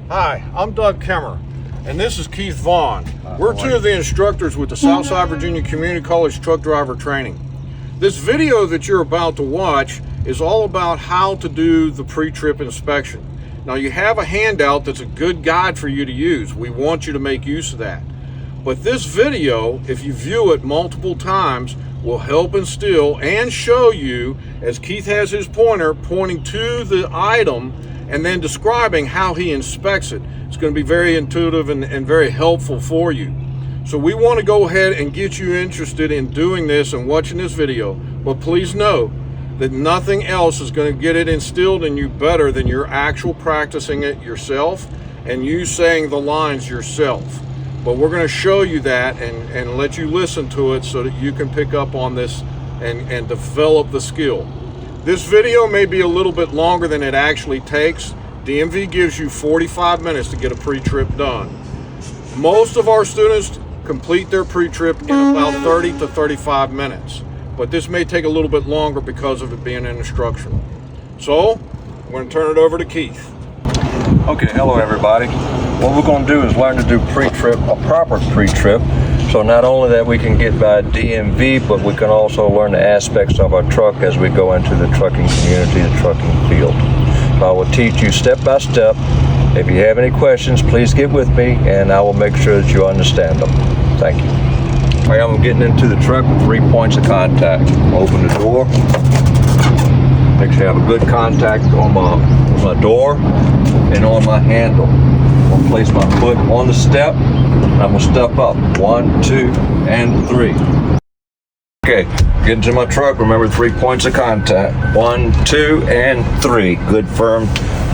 Hi, I'm Doug Kemmer, and this is Keith Vaughn. We're two of the instructors with the Southside Virginia Community College Truck Driver Training. This video that you're about to watch is all about how to do the pre-trip inspection. Now, you have a handout that's a good guide for you to use. We want you to make use of that. But this video, if you view it multiple times, will help instill and show you, as Keith has his pointer pointing to the item and then describing how he inspects it. It's going to be very intuitive and very helpful for you. So we want to go ahead and get you interested in doing this and watching this video. But please know that nothing else is going to get it instilled in you better than your actual practicing it yourself and you saying the lines yourself. But we're going to show you that and let you listen to it so that you can pick up on this and develop the skill. This video may be a little bit longer than it actually takes. DMV gives you 45 minutes to get a pre-trip done. Most of our students complete their pre-trip in about 30 to 35 minutes. But this may take a little bit longer because of it being an instructional. So, I'm going to turn it over to Keith. Okay, hello everybody. What we're going to do is learn to do pre-trip, a proper pre-trip. So not only that we can get by DMV, but we can also learn the aspects of our truck as we go into the trucking community, the trucking field. So I will teach you step by step. If you have any questions, please get with me and I will make sure that you understand them. Thank you. All right, I'm getting into the truck with 3 points of contact. Open the door. Make sure I have a good contact on my door and on my handle. I'll place my foot on the step and I'm gonna step up. 1, 2, and 3. Okay, get into my truck. Remember 3 points of contact. 1, 2, and 3. Good firm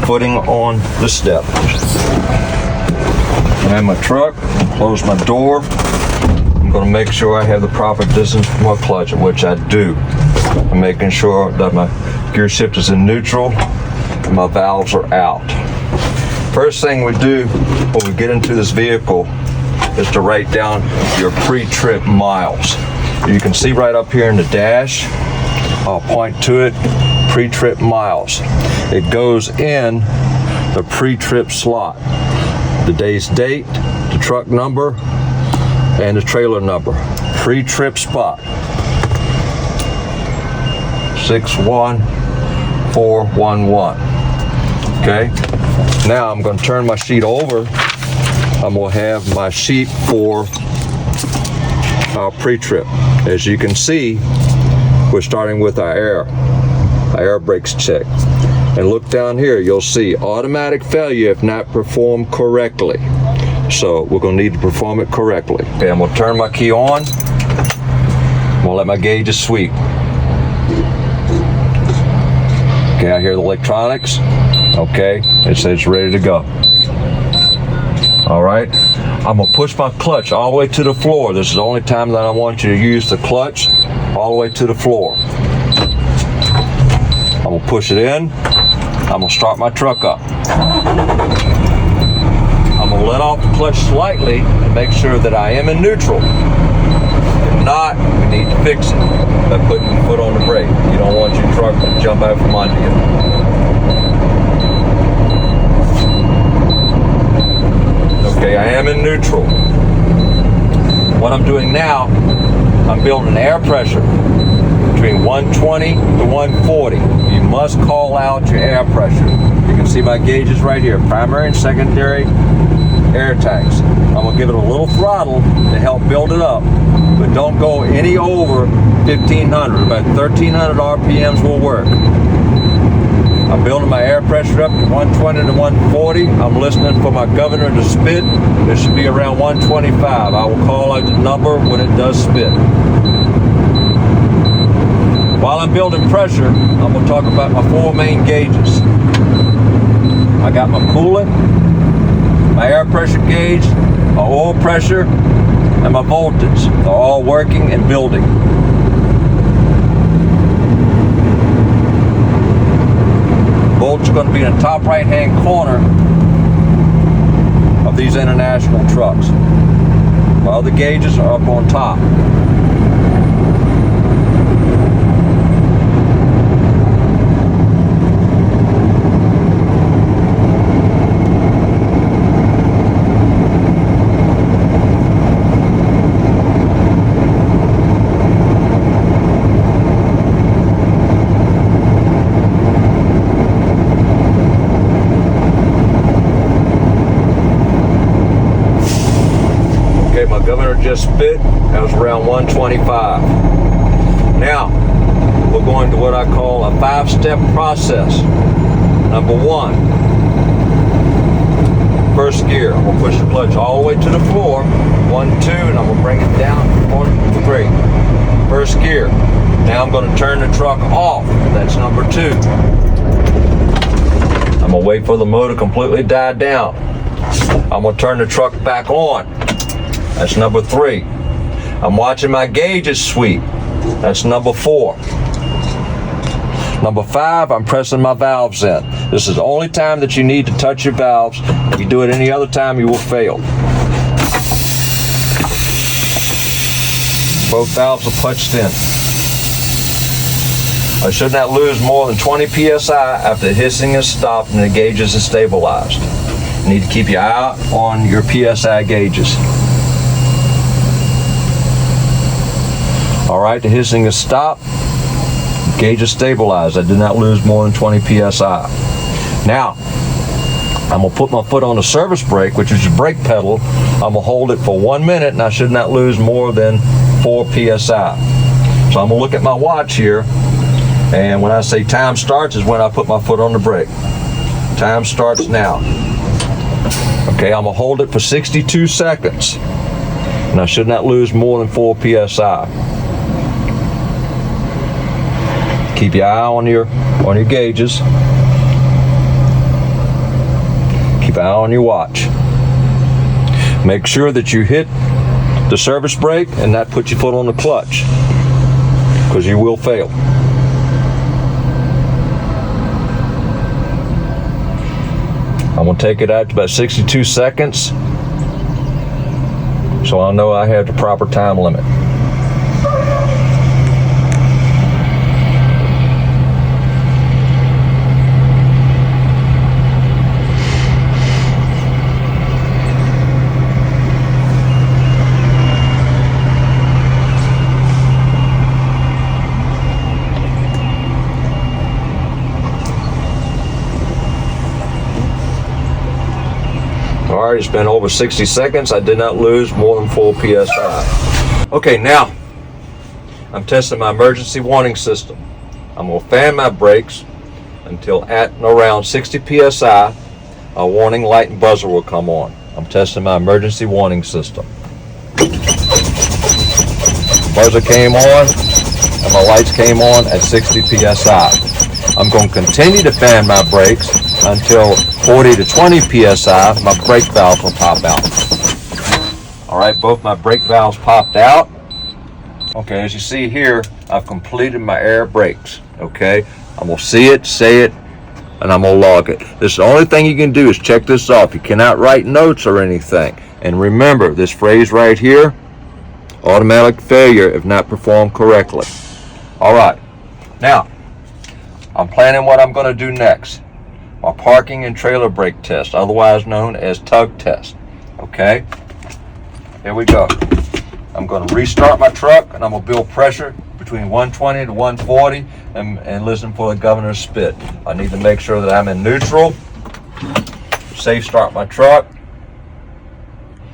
footing on the step. I'm in my truck, close my door. I'm gonna make sure I have the proper distance from my clutch, which I do. I'm making sure that my gear shift is in neutral and my valves are out. First thing we do when we get into this vehicle is to write down your pre-trip miles. You can see right up here in the dash, I'll point to it, pre-trip miles. It goes in the pre-trip slot. The day's date, the truck number, and the trailer number. Pre-trip spot. 61411. Okay? Now I'm going to turn my sheet over. I'm going to have my sheet for pre-trip. As you can see, we're starting with our air brakes check. And look down here, you'll see automatic failure if not performed correctly. So we're going to need to perform it correctly. Okay, I'm going to turn my key on. I'm going to let my gauges sweep. Okay, I hear the electronics. Okay, it says it's ready to go. All right, I'm gonna push my clutch all the way to the floor. This is the only time that I want you to use the clutch all the way to the floor. I'm gonna push it in. I'm gonna start my truck up. I'm gonna let off the clutch slightly and make sure that I am in neutral. If not, we need to fix it by putting your foot on the brake. You don't want your truck to jump out from under you. Okay, I am in neutral. What I'm doing now, I'm building air pressure between 120 to 140. You must call out your air pressure. You can see my gauges right here, primary and secondary air tanks. I'm gonna give it a little throttle to help build it up, but don't go any over 1500. About 1300 RPMs will work. I'm building my air pressure up to 120 to 140. I'm listening for my governor to spit. It should be around 125. I will call out the number when it does spit. While I'm building pressure, I'm going to talk about my 4 main gauges. I got my coolant, my air pressure gauge, my oil pressure, and my voltage. They're all working and building. Voltage is going to be in the top right-hand corner of these international trucks. My other gauges are up on top. just spit, that was around 125. Now, we're going to what I call a 5-step process. Number 1, first gear, I'm gonna push the clutch all the way to the floor, 1, 2, and I'm gonna bring it down, 4, 3. First gear. Now I'm gonna turn the truck off, that's number 2. I'm gonna wait for the motor to completely die down. I'm gonna turn the truck back on. That's number 3. I'm watching my gauges sweep. That's number 4. Number 5, I'm pressing my valves in. This is the only time that you need to touch your valves. If you do it any other time, you will fail. Both valves are punched in. I should not lose more than 20 psi after the hissing is stopped and the gauges are stabilized. You need to keep your eye on your psi gauges. All right, the hissing is stopped. Gauge is stabilized. I did not lose more than 20 psi. Now, I'm gonna put my foot on the service brake, which is your brake pedal. I'm gonna hold it for 1 minute, and I should not lose more than 4 psi. So I'm gonna look at my watch here, and when I say time starts is when I put my foot on the brake. Time starts now. Okay, I'm gonna hold it for 62 seconds, and I should not lose more than 4 psi. Keep your eye on your gauges. Keep your eye on your watch. Make sure that you hit the service brake and not put your foot on the clutch, because you will fail. I'm gonna take it out to about 62 seconds, so I know I have the proper time limit. All right, it's been over 60 seconds. I did not lose more than 4 psi. Okay, now I'm testing my emergency warning system. I'm gonna fan my brakes until at and around 60 psi, a warning light and buzzer will come on. I'm testing my emergency warning system. Buzzer came on and my lights came on at 60 psi. I'm going to continue to fan my brakes until 40 to 20 psi. My brake valve will pop out. All right, both my brake valves popped out. Okay, as you see here, I've completed my air brakes. Okay, I'm going to see it, say it, and I'm going to log it. This is the only thing you can do is check this off. You cannot write notes or anything. And remember this phrase right here, automatic failure if not performed correctly. All right, now I'm planning what I'm going to do next. My parking and trailer brake test, otherwise known as tug test. Okay, here we go. I'm going to restart my truck and I'm going to build pressure between 120 to 140 and listen for the governor's spit. I need to make sure that I'm in neutral. Safe start my truck.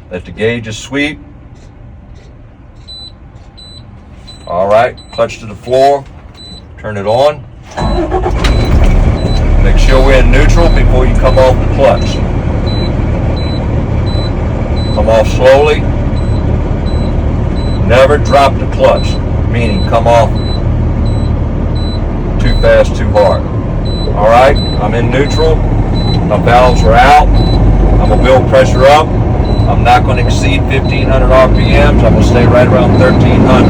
Let the gauges sweep. All right, clutch to the floor. Turn it on. Make sure we're in neutral before you come off the clutch. Come off slowly. Never drop the clutch, meaning come off too fast, too hard. All right, I'm in neutral. My valves are out. I'm gonna build pressure up. I'm not gonna exceed 1,500 RPMs. I'm gonna stay right around 1,300.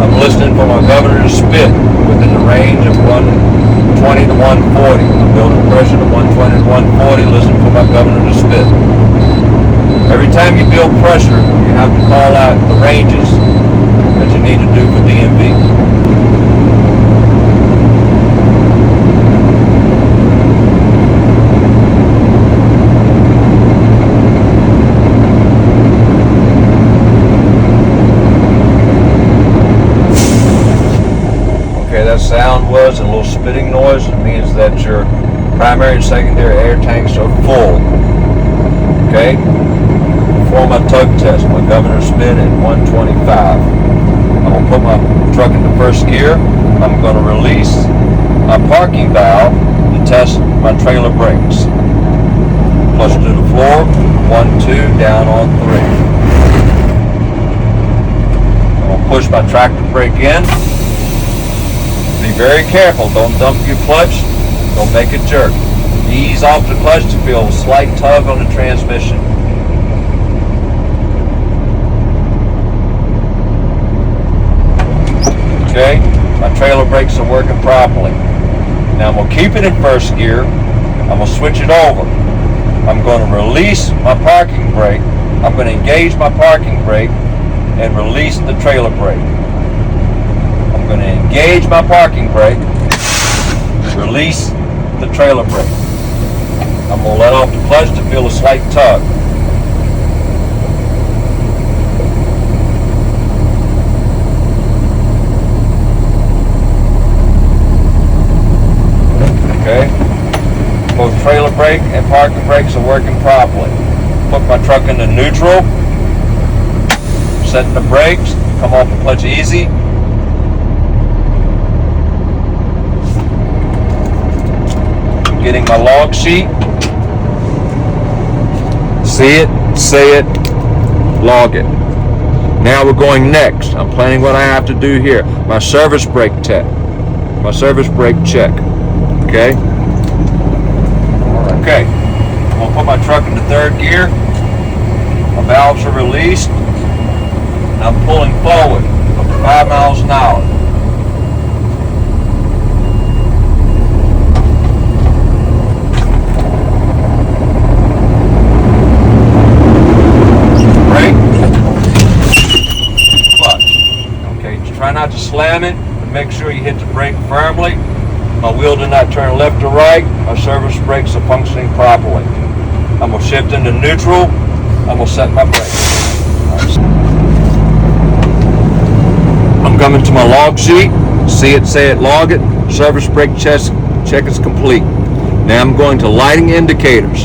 I'm listening for my governor to spit within the range of 120 to 140. I'm building pressure to 120 to 140, listening for my governor to spit. Every time you build pressure, you have to call out the ranges that you need to do for DMV. That sound was a little spitting noise. It means that your primary and secondary air tanks are full. Okay? perform my tug test, my governor spin at 125. I'm going to put my truck into first gear. I'm going to release my parking valve to test my trailer brakes. Push to the floor, 1, 2, down on 3. I'm going to push my tractor brake in. Be very careful, don't dump your clutch, don't make it jerk. Ease off the clutch to feel a slight tug on the transmission. Okay, my trailer brakes are working properly. Now I'm going to keep it in first gear. I'm going to switch it over. I'm going to release my parking brake. I'm going to engage my parking brake and release the trailer brake. I'm going to engage my parking brake, release the trailer brake. I'm going to let off the clutch to feel a slight tug. Okay, both trailer brake and parking brakes are working properly. Put my truck into neutral, setting the brakes, come off the clutch easy. I'm getting my log sheet. See it, say it, log it. Now we're going next. I'm planning what I have to do here. My service brake check. My service brake check. Okay. Okay. I'm going to put my truck into third gear. My valves are released. I'm pulling forward up to 5 miles an hour. Brake. Clutch. Okay. Try not to slam it, but make sure you hit the brake firmly. My wheel did not turn left or right. My service brakes are functioning properly. I'm going to shift into neutral. I'm going to set my brakes. I'm coming to my log sheet. See it, say it, log it. Service brake check is complete. Now I'm going to lighting indicators.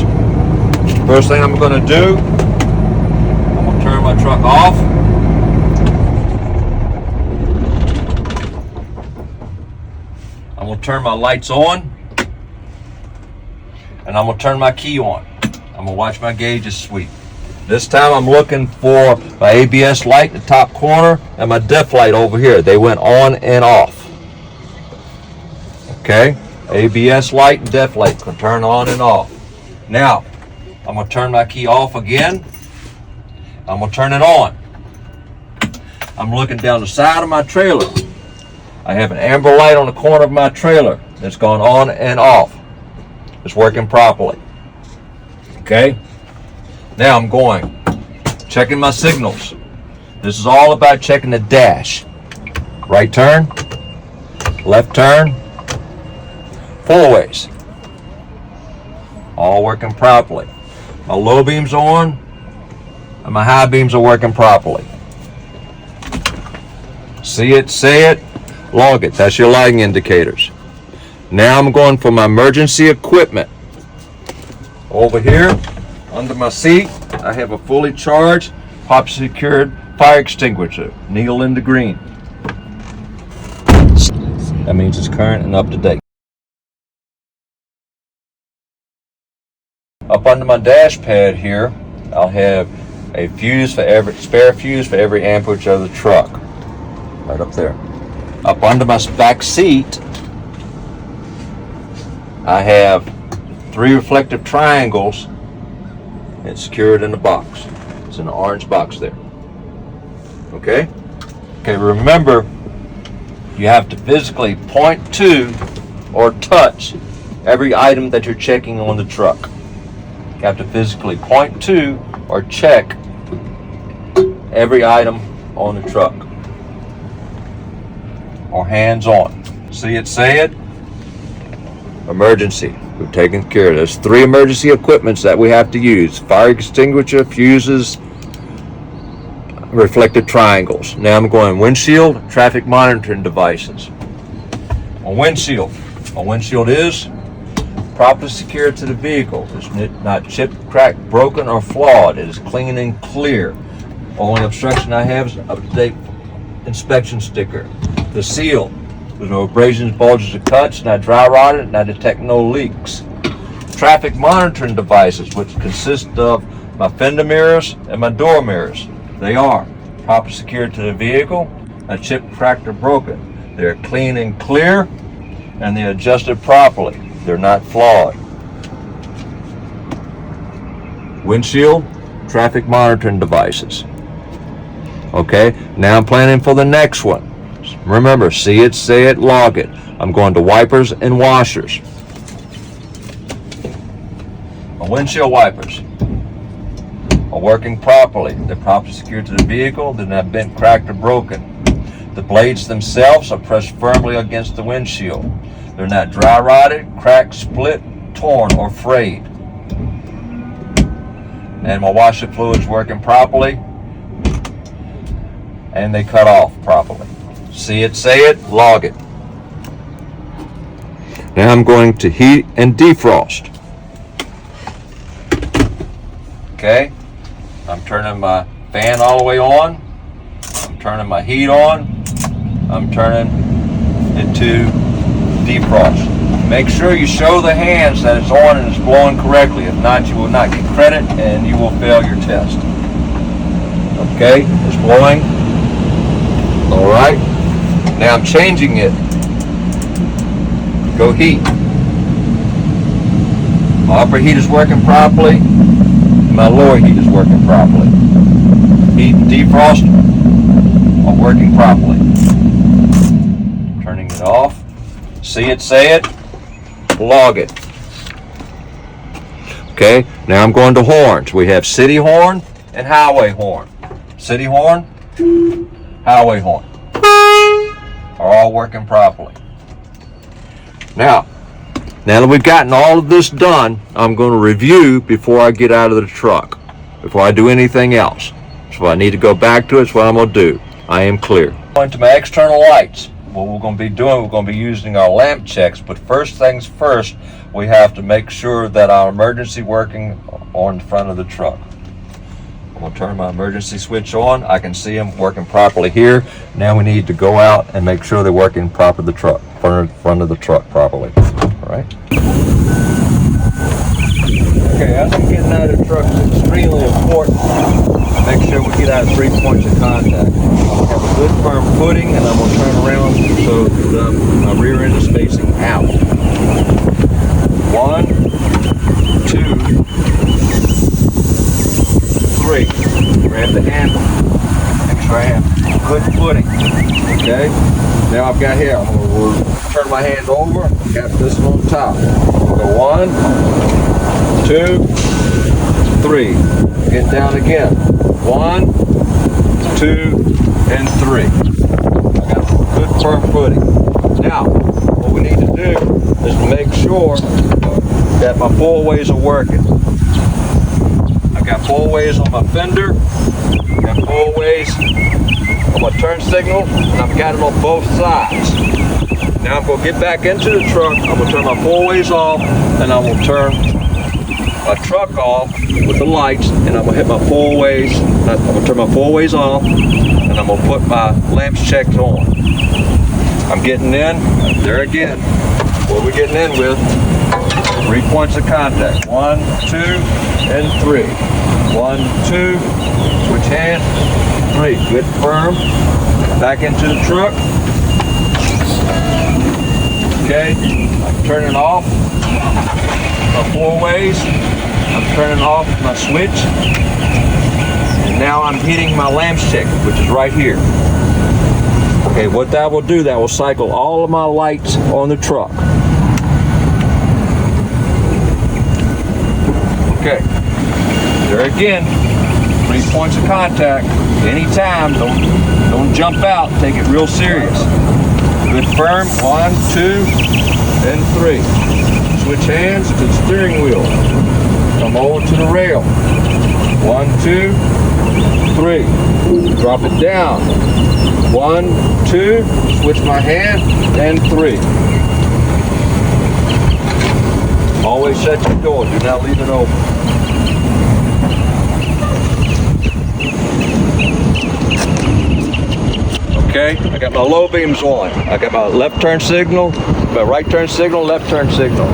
First thing I'm going to do, I'm going to turn my truck off. I'm going to turn my lights on, and I'm going to turn my key on. I'm going to watch my gauges sweep. This time I'm looking for my ABS light in the top corner and my def light over here. They went on and off. Okay, ABS light and def light can turn on and off. Now, I'm going to turn my key off again. I'm going to turn it on. I'm looking down the side of my trailer. I have an amber light on the corner of my trailer that's gone on and off. It's working properly. Okay? Now I'm going, checking my signals. This is all about checking the dash. Right turn, left turn, four-ways. All working properly. My low beams are on, and my high beams are working properly. See it, say it, log it. That's your lighting indicators. Now I'm going for my emergency equipment. Over here, under my seat, I have a fully charged, pop secured fire extinguisher, needle in the green. That means it's current and up to date. Up under my dash pad here, I'll have a fuse for every spare fuse for every amperage of the truck. Right up there. Up under my back seat, I have 3 reflective triangles. It's secured in the box. It's in the orange box there. Okay? Okay, remember, you have to physically point to or touch every item that you're checking on the truck. You have to physically point to or check every item on the truck. Or hands on. See it, say it. Emergency. We've taken care of this. 3 emergency equipments that we have to use. Fire extinguisher, fuses, reflective triangles. Now I'm going windshield, traffic monitoring devices. My windshield is properly secured to the vehicle. It's not chipped, cracked, broken, or flawed. It is clean and clear. Only obstruction I have is an up-to-date inspection sticker. The seal, there's no abrasions, bulges, or cuts, not dry rotted, and I detect no leaks. Traffic monitoring devices, which consist of my fender mirrors and my door mirrors. They are properly secured to the vehicle, not chipped, cracked, or broken. They're clean and clear, and they're adjusted properly. They're not flawed. Windshield, traffic monitoring devices. Okay, now I'm planning for the next one. Remember, see it, say it, log it. I'm going to wipers and washers. My windshield wipers are working properly. They're properly secured to the vehicle. They're not bent, cracked, or broken. The blades themselves are pressed firmly against the windshield. They're not dry rotted, cracked, split, torn, or frayed. And my washer fluid's working properly, and they cut off properly. See it, say it, log it. Now I'm going to heat and defrost. Okay, I'm turning my fan all the way on. I'm turning my heat on. I'm turning it to defrost. Make sure you show the hands that it's on and it's blowing correctly. If not, you will not get credit and you will fail your test. Okay, it's blowing. All right, now I'm changing it. Go heat. My upper heat is working properly. My lower heat is working properly. Heat and defrost are working properly. Turning it off. See it, say it, log it. Okay, now I'm going to horns. We have city horn and highway horn. City horn, highway horn are all working properly. Now that we've gotten all of this done, I'm going to review before I get out of the truck, before I do anything else. So if I need to go back to it, it's what I'm going to do. I am clear. Going to my external lights. What we're going to be doing, we're going to be using our lamp checks, but first things first, we have to make sure that our emergency working on the front of the truck. I'm going to turn my emergency switch on. I can see them working properly here. Now we need to go out and make sure they're working properly the truck, front of the truck properly. All right. Okay, as I'm getting out of the truck, it's extremely important to make sure we get out of 3 points of contact. Have a good firm footing, and I'm going to turn around so that my rear end is facing out. 1, 2, 3. Grab the handle. Make sure I have good footing. Okay? Now I've got here. I'm going to turn my hand over. I've got this on top. We'll go 1, 2, 3. Get down again. 1, 2, and 3. I got good firm footing. Now, what we need to do is to make sure that my four ways are working. I got four ways on my fender, I got four ways on my turn signal, and I've got them on both sides. Now I'm going to get back into the truck. I'm going to turn my four ways off, and I'm going to turn my truck off with the lights, and I'm going to hit my four ways. I'm going to turn my four ways off, and I'm going to put my lamps checks on. I'm getting in, there again. What are we getting in with? 3 points of contact. 1, 2, and 3. 1, 2, switch hand, 3. Good firm. Back into the truck. Okay, I'm turning off my four ways. I'm turning off my switch. And now I'm hitting my lamps check, which is right here. Okay, what that will do, that will cycle all of my lights on the truck. Okay, there again, 3 points of contact. Anytime, don't jump out, take it real serious. Good firm, 1, 2, and 3. Switch hands to the steering wheel. Come over to the rail. 1, 2, 3. Drop it down. 1, 2, switch my hand, and 3. Always shut your door, do not leave it open. Okay, I got my low beams on. I got my left turn signal, my right turn signal, left turn signal.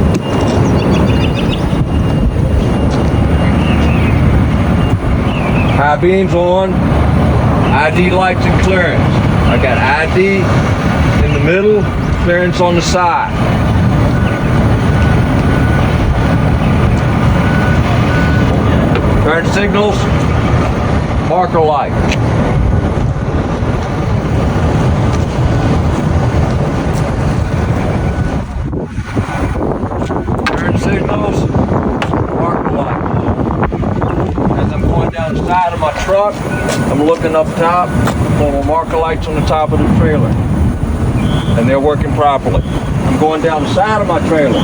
High beams on, ID lights and clearance. I got ID in the middle, clearance on the side. Turn signals, marker light. Turn signals, marker light. As I'm going down the side of my truck, I'm looking up top for my marker lights on the top of the trailer. And they're working properly. I'm going down the side of my trailer.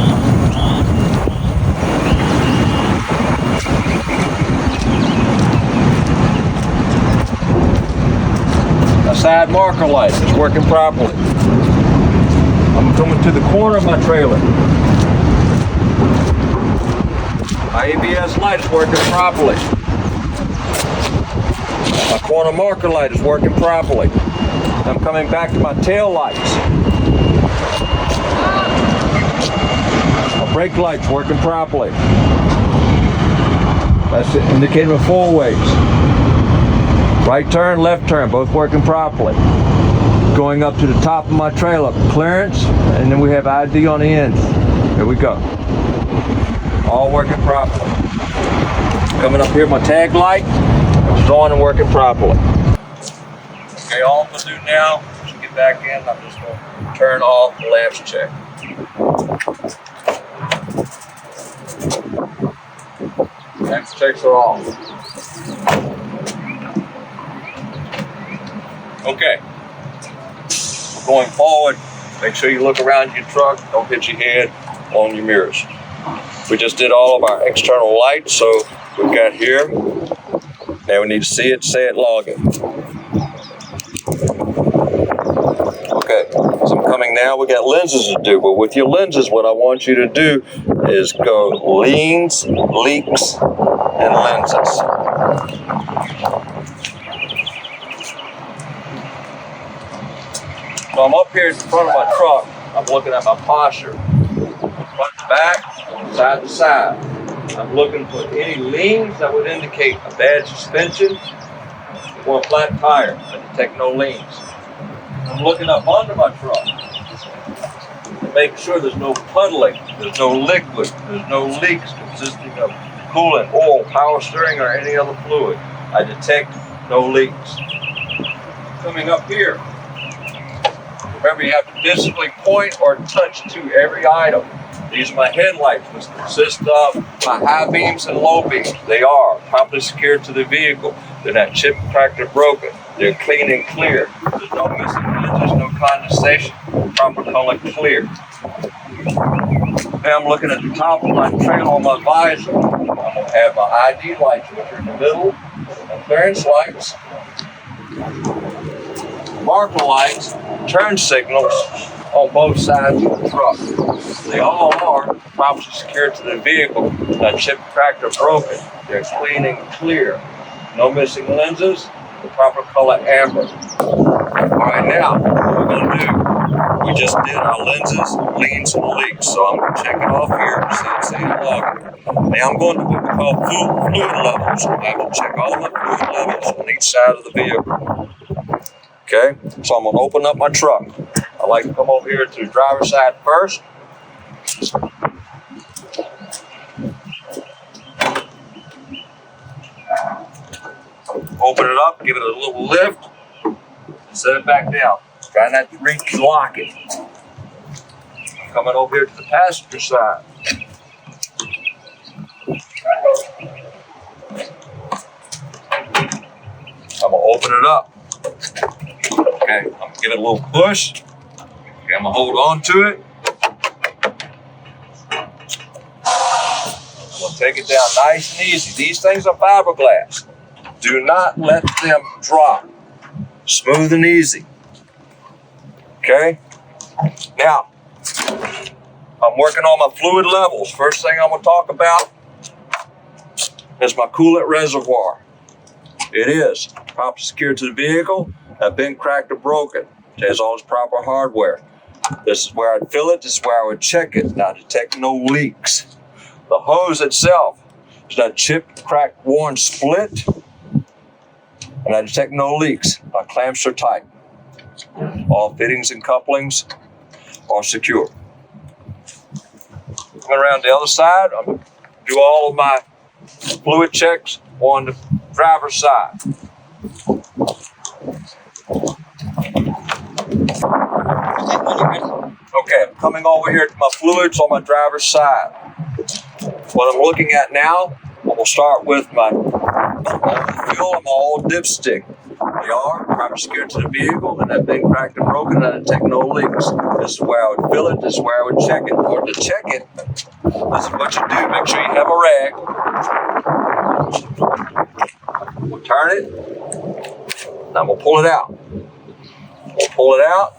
A side marker light is working properly. I'm coming to the corner of my trailer. My ABS light is working properly. My corner marker light is working properly. I'm coming back to my tail lights. My brake light's working properly. That's the indicator of four ways. Right turn, left turn, both working properly. Going up to the top of my trailer, clearance, and then we have ID on the end. Here we go. All working properly. Coming up here, my tag light, which is on and working properly. Okay, all I'm going to do now is get back in. I'm just going to turn off the lamps check. Lamps checks are off. Okay. Going forward, make sure you look around your truck. Don't hit your head on your mirrors. We just did all of our external lights, so we've got here. Now we need to see it, say it, log it. Okay, so I'm coming now. We got lenses to do, but with your lenses, what I want you to do is go leans, leaks, and lenses. So I'm up here in front of my truck. I'm looking at my posture. Front to back, side to side. I'm looking for any leans that would indicate a bad suspension or a flat tire. I detect no leans. I'm looking up under my truck to make sure there's no puddling, there's no liquid, there's no leaks consisting of coolant, oil, power steering, or any other fluid. I detect no leaks. Coming up here, remember you have to physically point or touch to every item. These are my headlights, which consist of my high beams and low beams. They are properly secured to the vehicle. They're not chipped, cracked, or broken. They're clean and clear. There's no missing edges, no condensation. Proper color clear. Now I'm looking at the top of my trailer on my visor. I'm going to have my ID lights, which are in the middle, my clearance lights, marker lights, turn signals on both sides of the truck. They all are properly secured to the vehicle, not chipped, cracked, or broken. They're clean and clear. No missing lenses, the proper color amber. All right, now, what we're going to do, we just did our lenses, leans, and leaks. So I'm going to check it off here, see it log. Now I'm going to what we call fluid levels. I have to check all the fluid levels on each side of the vehicle. Okay, so I'm going to open up my truck. I like to come over here to the driver's side first. Open it up, give it a little lift, and set it back down. Try not to reach and lock it. Coming over here to the passenger side. I'm going to open it up. Okay, I'm going to give it a little push. Okay, I'm going to hold on to it. I'm going to take it down nice and easy. These things are fiberglass. Do not let them drop. Smooth and easy. Okay? Now, I'm working on my fluid levels. First thing I'm going to talk about is my coolant reservoir. It is properly secured to the vehicle, not been cracked or broken. It has all its proper hardware. This is where I'd fill it. This is where I would check it. Now, detect no leaks. The hose itself is not chipped, cracked, worn, split. And I detect no leaks. My clamps are tight. All fittings and couplings are secure. Coming around the other side, I'm going to do all of my fluid checks on the driver's side. Okay, I'm coming over here to my fluids on my driver's side. What I'm looking at now, I'm going to start with my fuel and my oil dipstick. They are properly secured to the vehicle, and that been cracked and broken, and I detect no leaks. This is where I would fill it, this is where I would check it. Or to check it, this is what you do. Make sure you have a rag. We'll turn it, and I'm going to pull it out. We'll pull it out.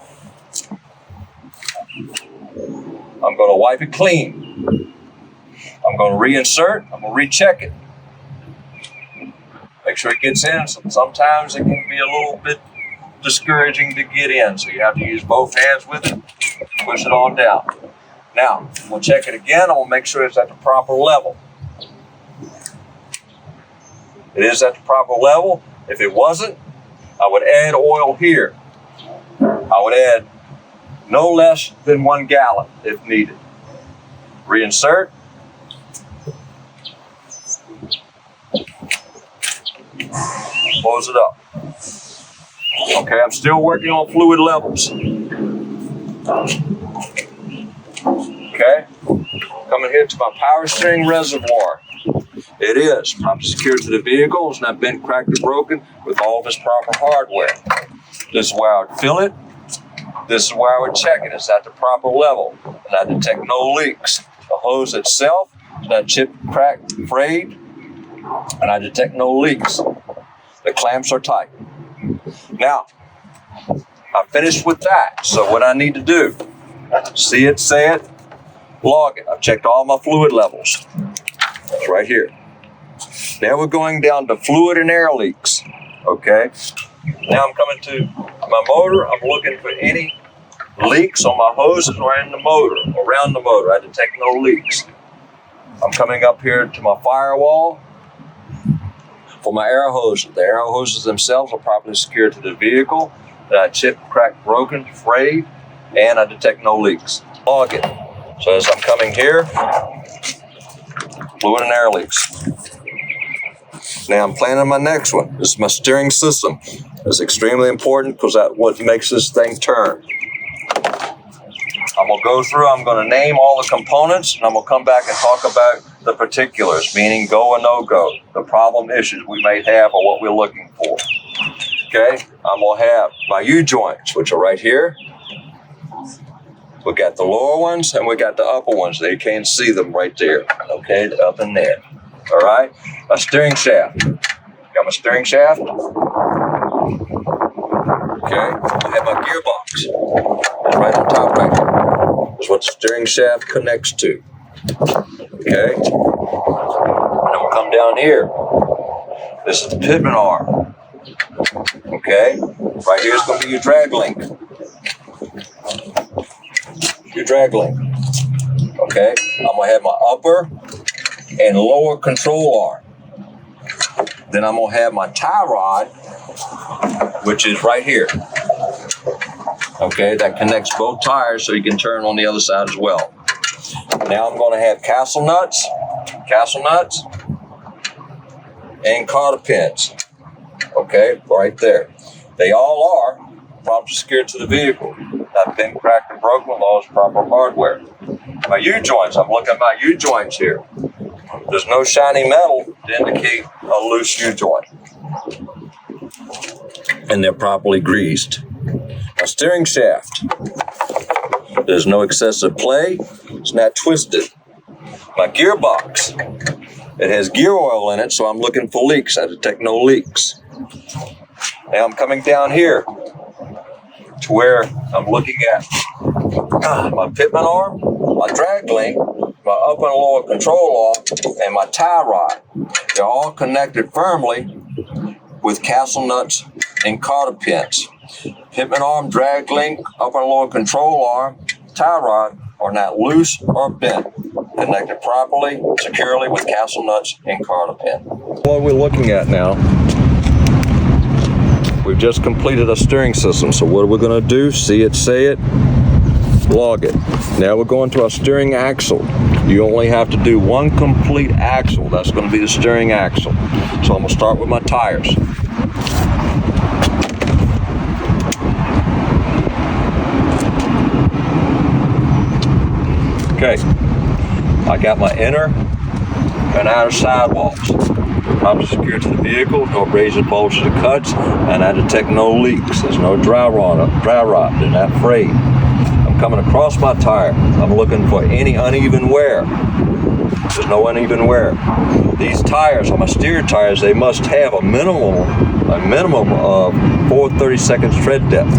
I'm going to wipe it clean. I'm going to reinsert. I'm going to recheck it. Make sure it gets in. Sometimes it can be a little bit discouraging to get in, so you have to use both hands with it, push it on down. Now, we'll check it again. I'm going to make sure it's at the proper level. It is at the proper level. If it wasn't, I would add oil here. I would add no less than 1 gallon if needed. Reinsert. Close it up. Okay, I'm still working on fluid levels. Okay, coming here to my power steering reservoir. It is properly secured to the vehicle. It's not bent, cracked, or broken with all of its proper hardware. This is where I would fill it. This is where I would check it. It's at the proper level. And I detect no leaks. The hose itself is not chipped, cracked, frayed. And I detect no leaks. The clamps are tight. Now, I'm finished with that. So what I need to do, see it, say it, log it. I've checked all my fluid levels. It's right here. Now we're going down to fluid and air leaks. Okay. Now I'm coming to my motor. I'm looking for any leaks on my hoses or in the motor, around the motor. I detect no leaks. I'm coming up here to my firewall for my air hoses. The air hoses themselves are properly secured to the vehicle. I chipped, cracked, broken, frayed, and I detect no leaks. Log it. So as I'm coming here, fluid and air leaks. Now I'm planning my next one. This is my steering system. It's extremely important because that's what makes this thing turn. I'm going to go through, I'm going to name all the components, and I'm going to come back and talk about the particulars, meaning go or no go, the problem issues we may have or what we're looking for. Okay, I'm going to have my U-joints, which are right here. We got the lower ones and we got the upper ones. You can't see them right there. Okay, up in there. All right, my steering shaft. Got my steering shaft. Okay, I have my gearbox. And right on top right here is what the steering shaft connects to. Okay, and then we'll come down here. This is the pivot arm. Okay, right here is going to be your drag link. Your drag link. Okay, I'm going to have my upper and lower control arm. Then I'm going to have my tie rod, which is right here. Okay, that connects both tires so you can turn on the other side as well. Now I'm going to have castle nuts, and cotter pins. Okay, right there. They all are properly secured to the vehicle. Not been cracked and broken with all its proper hardware. My U-joints, I'm looking at my U-joints here. There's no shiny metal to indicate a loose U-joint. And they're properly greased. My steering shaft, there's no excessive play. It's not twisted. My gearbox, it has gear oil in it, so I'm looking for leaks. I detect no leaks. Now I'm coming down here to where I'm looking at my pitman arm, my drag link, my upper and lower control arm, and my tie rod. They're all connected firmly with castle nuts and cotter pins. Pitman arm, drag link, upper and lower control arm, tie rod are not loose or bent. Connected properly, securely with castle nuts and cotter pin. What we're looking at now, we've just completed a steering system. So what are we going to do? See it, say it, log it. Now we're going to our steering axle. You only have to do one complete axle. That's going to be the steering axle. So I'm going to start with my tires. Okay, I got my inner and outer sidewalls. Properly secured to the vehicle, no abrasions, bulges, or cuts, and I detect no leaks. There's no dry rot, they're not frayed. I'm coming across my tire. I'm looking for any uneven wear. There's no uneven wear. These tires are my steer tires. They must have a minimum of 4/32 tread depth.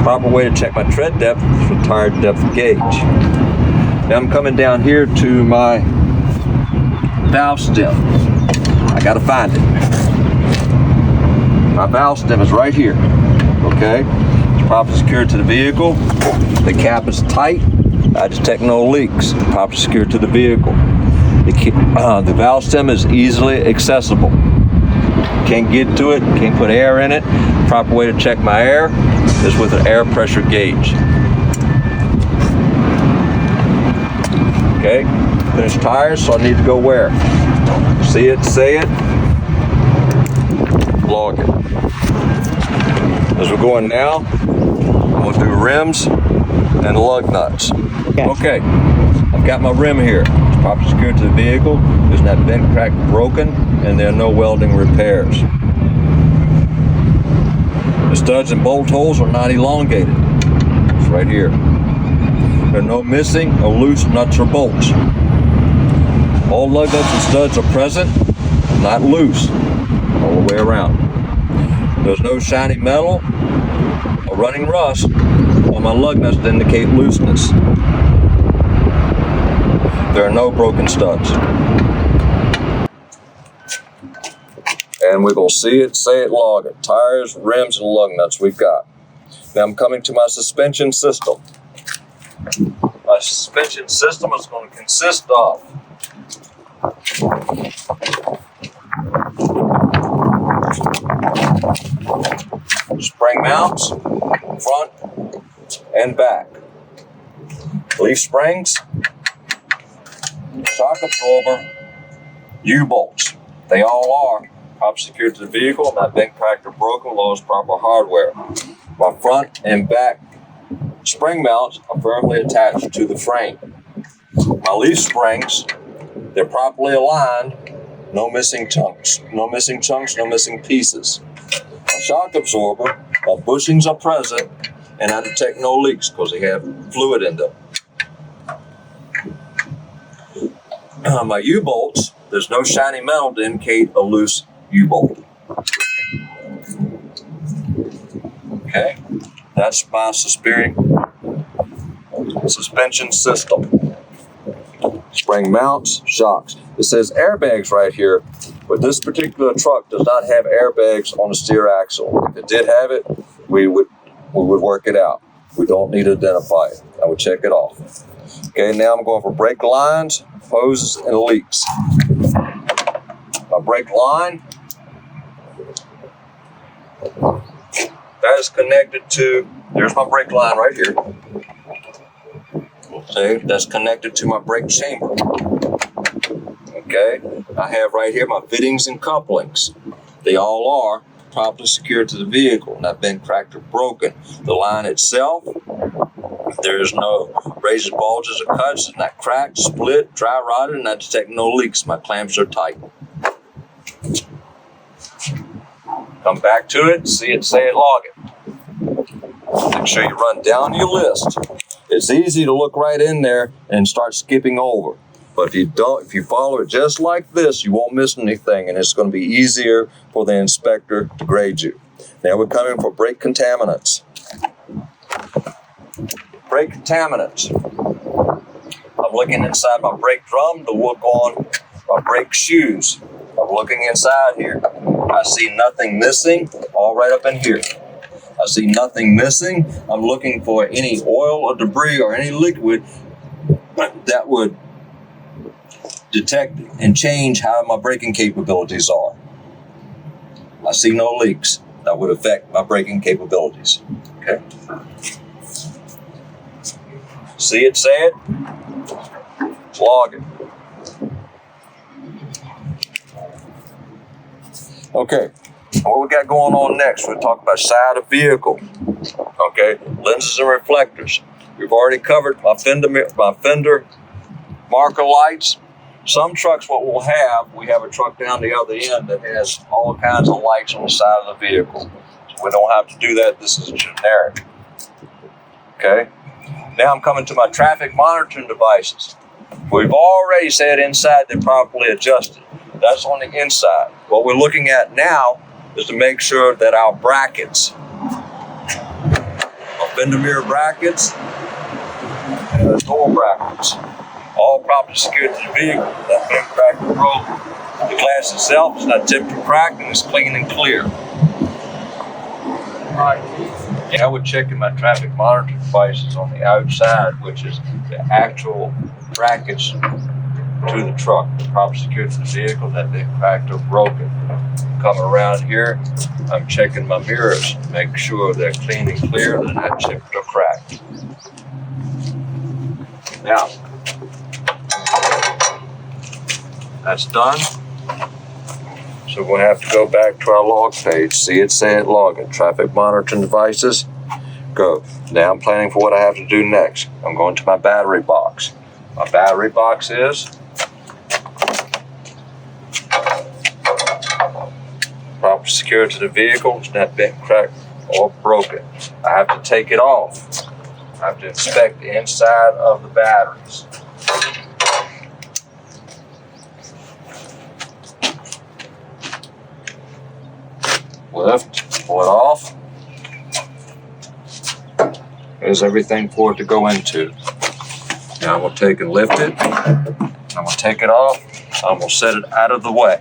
Proper way to check my tread depth is with tire depth gauge. Now I'm coming down here to my valve stem. I gotta find it. My valve stem is right here. Okay, it's properly secured to the vehicle. The cap is tight. I detect no leaks. Properly secured to the vehicle. The valve stem is easily accessible. Can't get to it. Can't put air in it. Proper way to check my air is with an air pressure gauge. Okay, finished tires, so I need to go where? See it, say it, log it. As we're going now, I'm going to do rims and lug nuts. Okay, I've got my rim here. It's properly secured to the vehicle. It's not bent, cracked, broken, and there are no welding repairs. The studs and bolt holes are not elongated. It's right here. There are no missing or loose nuts or bolts. All lug nuts and studs are present, not loose, all the way around. There's no shiny metal or running rust on my lug nuts to indicate looseness. There are no broken studs. And we're going to see it, say it, log it. Tires, rims, and lug nuts we've got. Now I'm coming to my suspension system. My suspension system is going to consist of spring mounts, front and back, leaf springs, shock absorber, U-bolts. They all are properly secured to the vehicle, not bent, cracked, or broken, lost proper hardware. My front and back spring mounts are firmly attached to the frame. My leaf springs, they're properly aligned, no missing chunks, no missing pieces. My shock absorber, my bushings are present, and I detect no leaks because they have fluid in them. My U-bolts, there's no shiny metal to indicate a loose U-bolt. Okay, that's my suspension system. Spring mounts, shocks. It says airbags right here, but this particular truck does not have airbags on the steer axle. If it did have it, we would work it out. We don't need to identify it. I would check it off. Okay, now I'm going for brake lines, hoses, and leaks. My brake line, that is connected to, there's my brake line right here. Okay, that's connected to my brake chamber. Okay, I have right here my fittings and couplings. They all are properly secured to the vehicle, not been cracked or broken. The line itself, there's no raises, bulges, or cuts. It's not cracked, split, dry rotted, and I detect no leaks. My clamps are tight. Come back to it, see it, say it, log it. Make sure you run down your list. It's easy to look right in there and start skipping over. But if you follow it just like this, you won't miss anything, and it's going to be easier for the inspector to grade you. Now we're coming for brake contaminants. brake contaminants. I'm looking inside my brake drum to look on my brake shoes. I'm looking inside here. I see nothing missing, all right up in here. I see nothing missing. I'm looking for any oil or debris or any liquid that would detect and change how my braking capabilities are. I see no leaks that would affect my braking capabilities. Okay. See it, say it, log it. Okay, what we got going on next? We'll talk about side of vehicle. Okay, lenses and reflectors. We've already covered my fender marker lights. Some trucks, what we'll have, we have a truck down the other end that has all kinds of lights on the side of the vehicle. So we don't have to do that. This is generic. Okay. Now I'm coming to my traffic monitoring devices. We've already said inside they're properly adjusted. That's on the inside. What we're looking at now is to make sure that our brackets, our fender mirror brackets, and the door brackets, all properly secured to the vehicle. That been cracked and broken. The glass itself is not tipped or cracked, and it's clean and clear. Right. Now we're checking my traffic monitoring devices on the outside, which is the actual brackets to the truck. They're properly secured to the vehicle, that they've cracked or broken. Come around here, I'm checking my mirrors to make sure they're clean and clear, they're not chipped or cracked. Now, that's done. So we're going to have to go back to our log page. See it, say it, log it. Traffic monitoring devices, go. Now I'm planning for what I have to do next. I'm going to my battery box. My battery box is properly secured to the vehicle. It's not bent, cracked, or broken. I have to take it off. I have to inspect the inside of the batteries. Lift, pull it off. Here's everything for it to go into. Now I'm going to take and lift it. I'm going to take it off. I'm going to set it out of the way.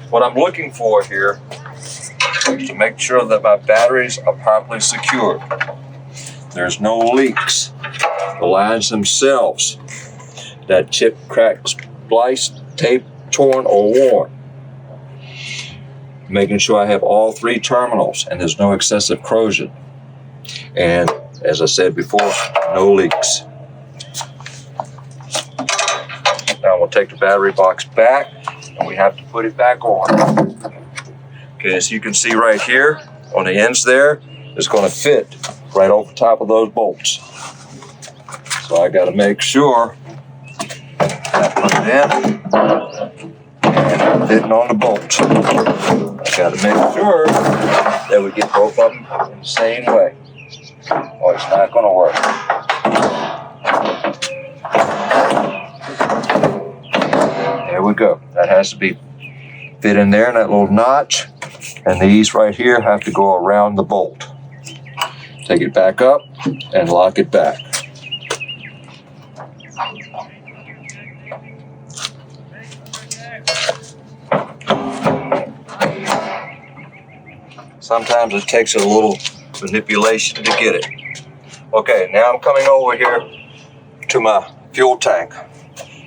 What I'm looking for here is to make sure that my batteries are properly secured. There's no leaks. The lines themselves, that chip, cracked, spliced, taped, torn, or worn. Making sure I have all three terminals and there's no excessive corrosion. And as I said before, no leaks. Now we'll take the battery box back and we have to put it back on. Okay, as you can see right here on the ends there, it's going to fit right over top of those bolts. So I got to make sure I put it in and fitting on the bolts. I got to make sure that we get both of them in the same way, or it's not going to work. There we go. That has to be fit in there in that little notch, and these right here have to go around the bolt. Take it back up and lock it back. Sometimes it takes a little manipulation to get it. Okay, now I'm coming over here to my fuel tank.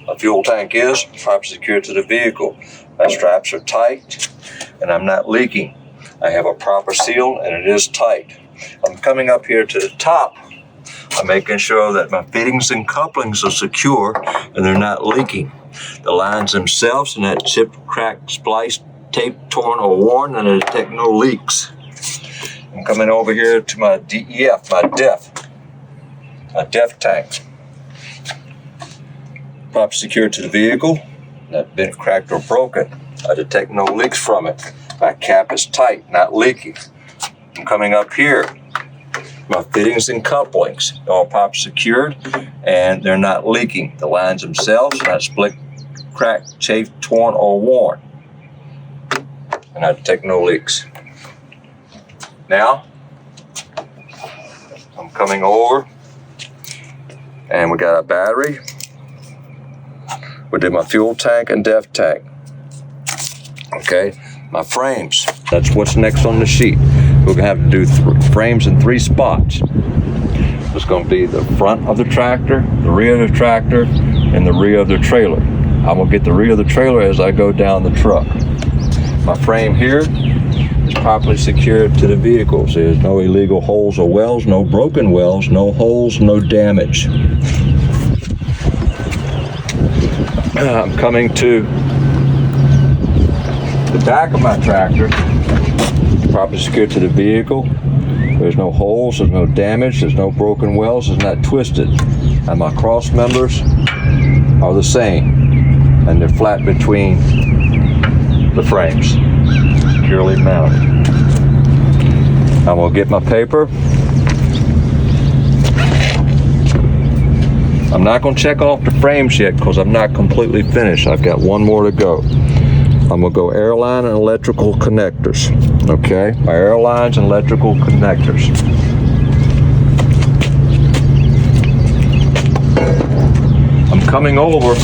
My fuel tank is properly secured to the vehicle. My straps are tight and I'm not leaking. I have a proper seal and it is tight. I'm coming up here to the top. I'm making sure that my fittings and couplings are secure and they're not leaking. The lines themselves and that chipped, cracked, spliced, taped, torn, or worn, and I detect no leaks. I'm coming over here to my DEF, my DEF tank. Properly secured to the vehicle, not bent, cracked, or broken. I detect no leaks from it. My cap is tight, not leaking. I'm coming up here. My fittings and couplings are all properly secured and they're not leaking. The lines themselves are not split, cracked, chafed, torn, or worn. And I detect no leaks. Now, I'm I'm coming over, and we got a battery. We did my fuel tank and def tank. Okay, my frames. That's what's next on the sheet. We're gonna have to do frames in 3 spots. It's gonna be the front of the tractor, the rear of the tractor, and the rear of the trailer. I'm gonna get the rear of the trailer as I go down the truck. My frame here is properly secured to the vehicle. So there's no illegal holes or welds, no broken welds, no holes, no damage. I'm coming to the back of my tractor, properly secured to the vehicle. There's no holes, there's no damage, there's no broken welds, it's not twisted. And my cross members are the same, and they're flat between the frames, securely mounted. I'm gonna get my paper. I'm not gonna check off the frames yet because I'm not completely finished. I've got one more to go. I'm gonna go airline and electrical connectors. Okay, my airlines and electrical connectors. I'm coming over.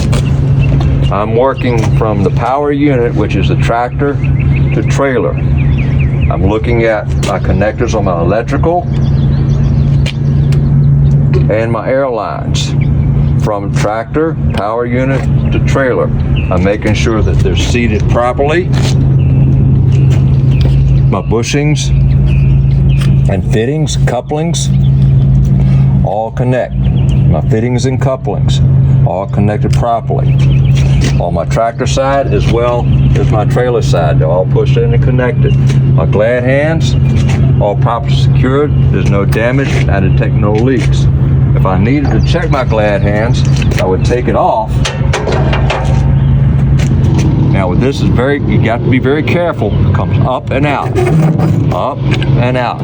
I'm working from the power unit, which is the tractor, to trailer. I'm looking at my connectors on my electrical and my airlines. From tractor, power unit to trailer. I'm making sure that they're seated properly. My bushings and fittings, couplings, all connect. My fittings and couplings, all connected properly. On my tractor side as well as my trailer side, they're all pushed in and connected. My glad hands, all properly secured. There's no damage, I detect no leaks. If I needed to check my glad hands, I would take it off. Now with this is you got to be very careful. It comes up and out, up and out.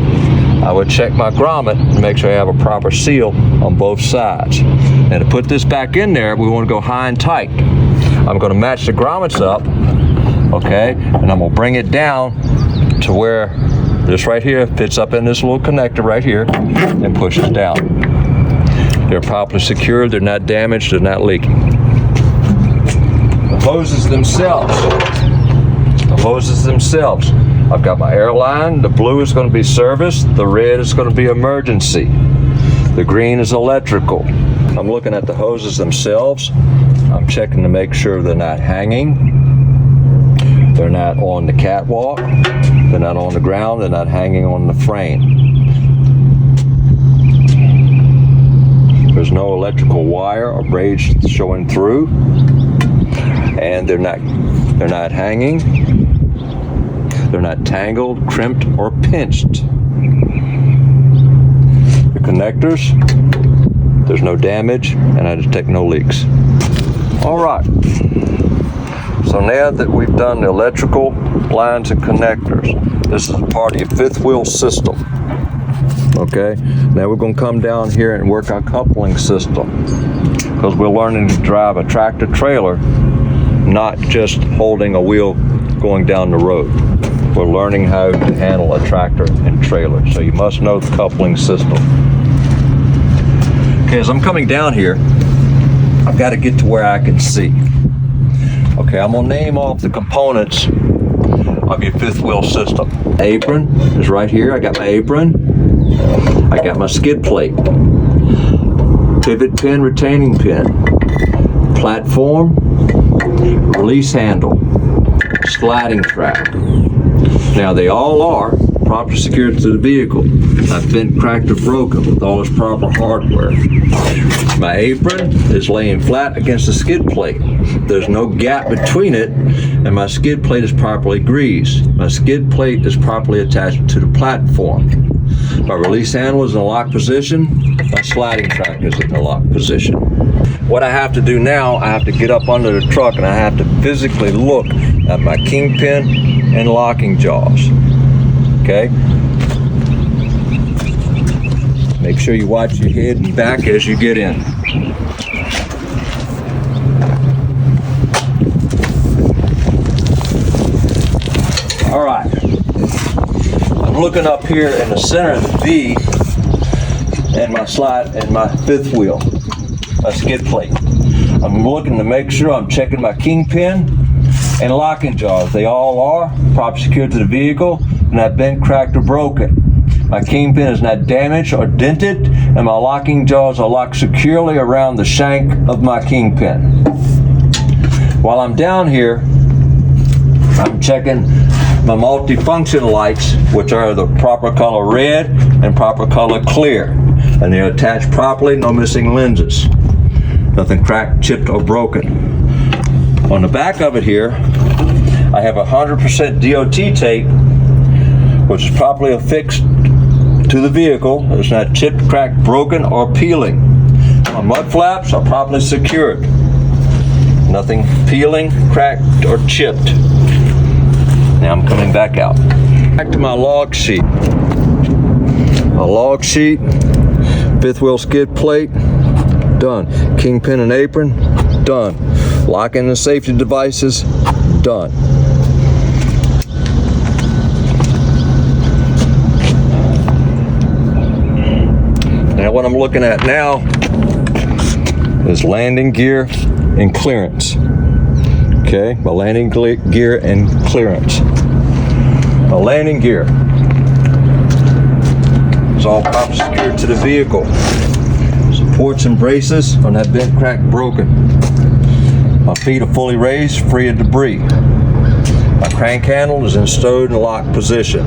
I would check my grommet to make sure I have a proper seal on both sides. And to put this back in there, we want to go high and tight. I'm going to match the grommets up, okay? And I'm going to bring it down to where this right here fits up in this little connector right here and pushes down. They're properly secured, they're not damaged, they're not leaking. The hoses themselves. I've got my airline, the blue is going to be service, the red is going to be emergency. The green is electrical. I'm looking at the hoses themselves. I'm checking to make sure they're not hanging. They're not on the catwalk. They're not on the ground. They're not hanging on the frame. There's no electrical wire or braids showing through, and they're not hanging. They're not tangled, crimped, or pinched. The connectors, there's no damage, and I detect no leaks. All right. So now that we've done the electrical lines and connectors, this is part of your 5th wheel system. Okay, now we're going to come down here and work our coupling system, because we're learning to drive a tractor trailer, not just holding a wheel going down the road. We're learning how to handle a tractor and trailer, so you must know the coupling system. Okay, as I'm coming down here, I've got to get to where I can see. Okay, I'm going to name off the components of your 5th wheel system. Apron is right here. I got my apron. I got my skid plate, pivot pin, retaining pin, platform, release handle, sliding track. Now they all are properly secured to the vehicle. I've been cracked or broken with all its proper hardware. My apron is laying flat against the skid plate. There's no gap between it, and my skid plate is properly greased. My skid plate is properly attached to the platform. My release handle is in a lock position. My sliding track is in a lock position. What I have to do now, I have to get up under the truck and I have to physically look at my kingpin and locking jaws. Okay? Make sure you watch your head and back as you get in. All right. I'm looking up here in the center of the V. and my slide and my fifth wheel, a skid plate. I'm looking to make sure I'm checking my kingpin and locking jaws. They all are properly secured to the vehicle, not bent, cracked, or broken. My kingpin is not damaged or dented, and my locking jaws are locked securely around the shank of my kingpin. While I'm down here, I'm checking my multifunction lights, which are the proper color red and proper color clear, and they're attached properly, no missing lenses. Nothing cracked, chipped, or broken. On the back of it here, I have 100% DOT tape, which is properly affixed to the vehicle. It's not chipped, cracked, broken, or peeling. My mud flaps are properly secured. Nothing peeling, cracked, or chipped. Now I'm coming back out. Back to my log sheet. A log sheet, fifth wheel skid plate, done. Kingpin and apron, done. Locking and safety devices, done. Now what I'm looking at now is landing gear and clearance. Okay, my landing gear and clearance. My landing gear is all properly secured to the vehicle. Supports and braces are not bent, cracked, broken. My feet are fully raised, free of debris. My crank handle is in stowed and locked position.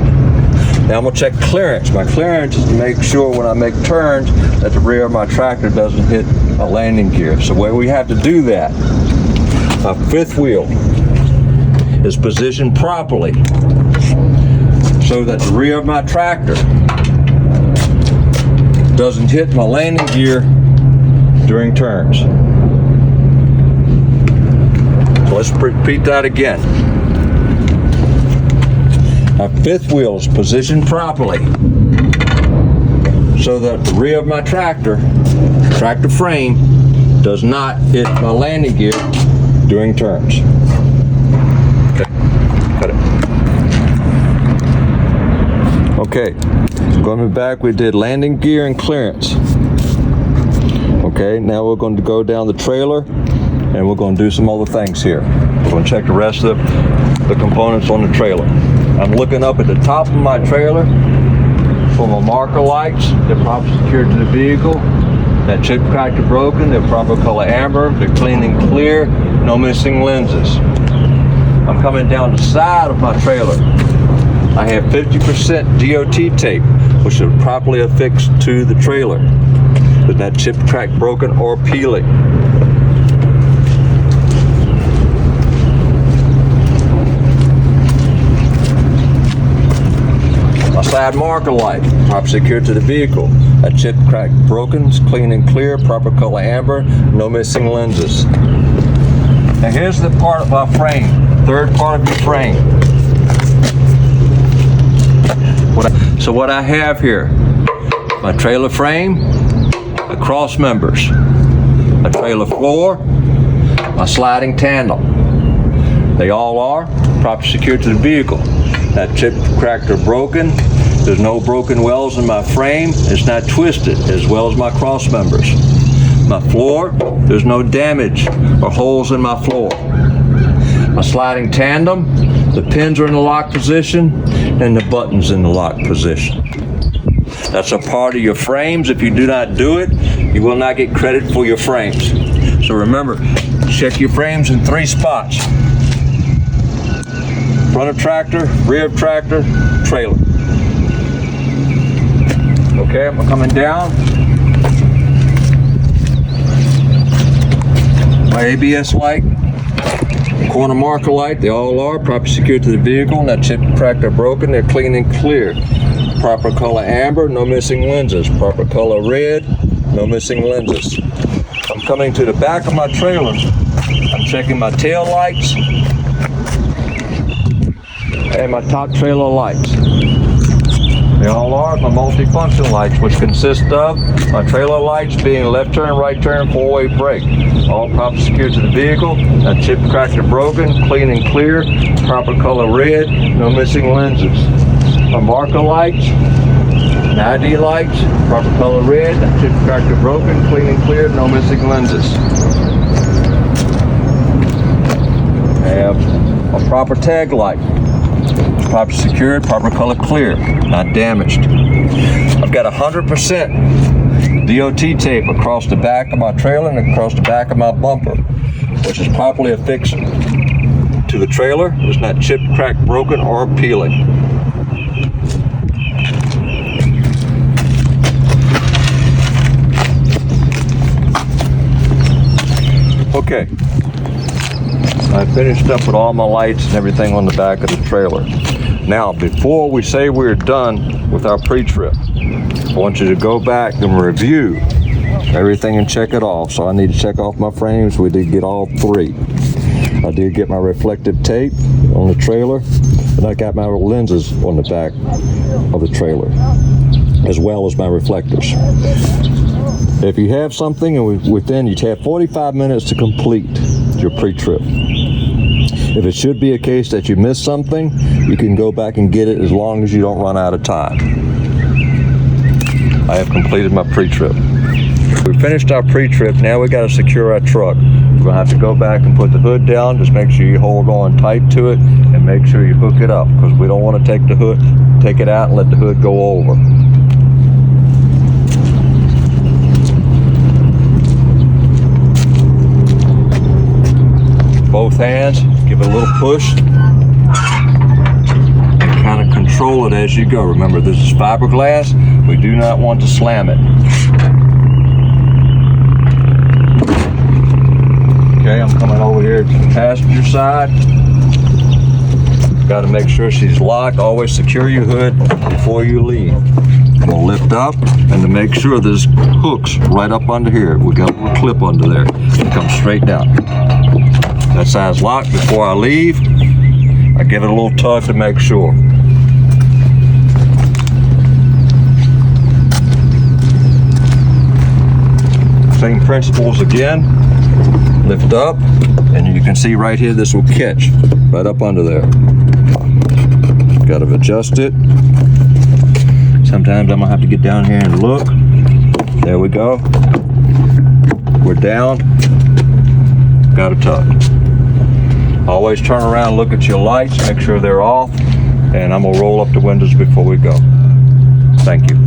Now I'm going to check clearance. My clearance is to make sure when I make turns that the rear of my tractor doesn't hit a landing gear. So where we have to do that, my fifth wheel is positioned properly so that the rear of my tractor doesn't hit my landing gear during turns. So let's repeat that again. My fifth wheel is positioned properly so that the rear of my tractor frame, does not hit my landing gear during turns. Okay, cut it. Okay, going back, we did landing gear and clearance. Okay, now we're going to go down the trailer and we're going to do some other things here. We're going to check the rest of the components on the trailer. I'm looking up at the top of my trailer for my marker lights. They're properly secured to the vehicle. That chip, cracked, or broken. They're proper color amber. They're clean and clear. No missing lenses. I'm coming down the side of my trailer. I have 50% DOT tape, which is properly affixed to the trailer, with that chip, cracked, broken, or peeling. My side marker light, properly secured to the vehicle. That chip, cracked, broken, clean and clear, proper color amber, no missing lenses. Now here's the part of my frame, third part of your frame. So what I have here, my trailer frame, my cross members, my trailer floor, my sliding tandem. They all are properly secured to the vehicle. That chip, cracked, or broken. There's no broken welds in my frame. It's not twisted, as well as my cross members. My floor, there's no damage or holes in my floor. My sliding tandem, the pins are in the lock position and the buttons in the lock position. That's a part of your frames. If you do not do it, you will not get credit for your frames. So remember, check your frames in 3 spots. Front of tractor, rear of tractor, trailer. Okay, I'm coming down. My ABS light, corner marker light, they all are properly secured to the vehicle. Not chip, cracked, or broken. They're clean and clear. Proper color amber, no missing lenses. Proper color red, no missing lenses. I'm coming to the back of my trailer. I'm checking my tail lights and my top trailer lights. They all are my multifunction lights, which consist of my trailer lights being left turn, right turn, 4-way brake. All properly secured to the vehicle. That chip, cracked, or broken, clean and clear. Proper color red, no missing lenses. My marker lights, ID lights, proper color red, chip cracked or broken, clean and clear, no missing lenses. Have a proper tag light, proper secured, proper color clear, not damaged. I've got 100% DOT tape across the back of my trailer and across the back of my bumper, which is properly affixed to the trailer. It's not chipped, cracked, broken, or peeling. Okay, I finished up with all my lights and everything on the back of the trailer. Now, before we say we're done with our pre-trip, I want you to go back and review everything and check it off. So I need to check off my frames. We did get all 3. I did get my reflective tape on the trailer, and I got my lenses on the back of the trailer, as well as my reflectors. If you have something and within, you have 45 minutes to complete your pre-trip. If it should be a case that you missed something, you can go back and get it as long as you don't run out of time. I have completed my pre-trip. We finished our pre-trip, now we got to secure our truck. We're going to have to go back and put the hood down. Just make sure you hold on tight to it and make sure you hook it up, because we don't want to take the hood, take it out and let the hood go over. Both hands, give it a little push and kind of control it as you go. Remember, this is fiberglass. We do not want to slam it. Okay, I'm coming over here to the passenger side. Got to make sure she's locked. Always secure your hood before you leave. I'm gonna lift up, and to make sure there's hooks right up under here. We got a little clip under there. It comes straight down. That side's locked. Before I leave, I give it a little tug to make sure. Same principles again. Lift up, and you can see right here, this will catch right up under there. Got to adjust it. Sometimes I'm gonna have to get down here and look. There we go. We're down. Got a tug. Always turn around, look at your lights, make sure they're off, and I'm gonna roll up the windows before we go. Thank you.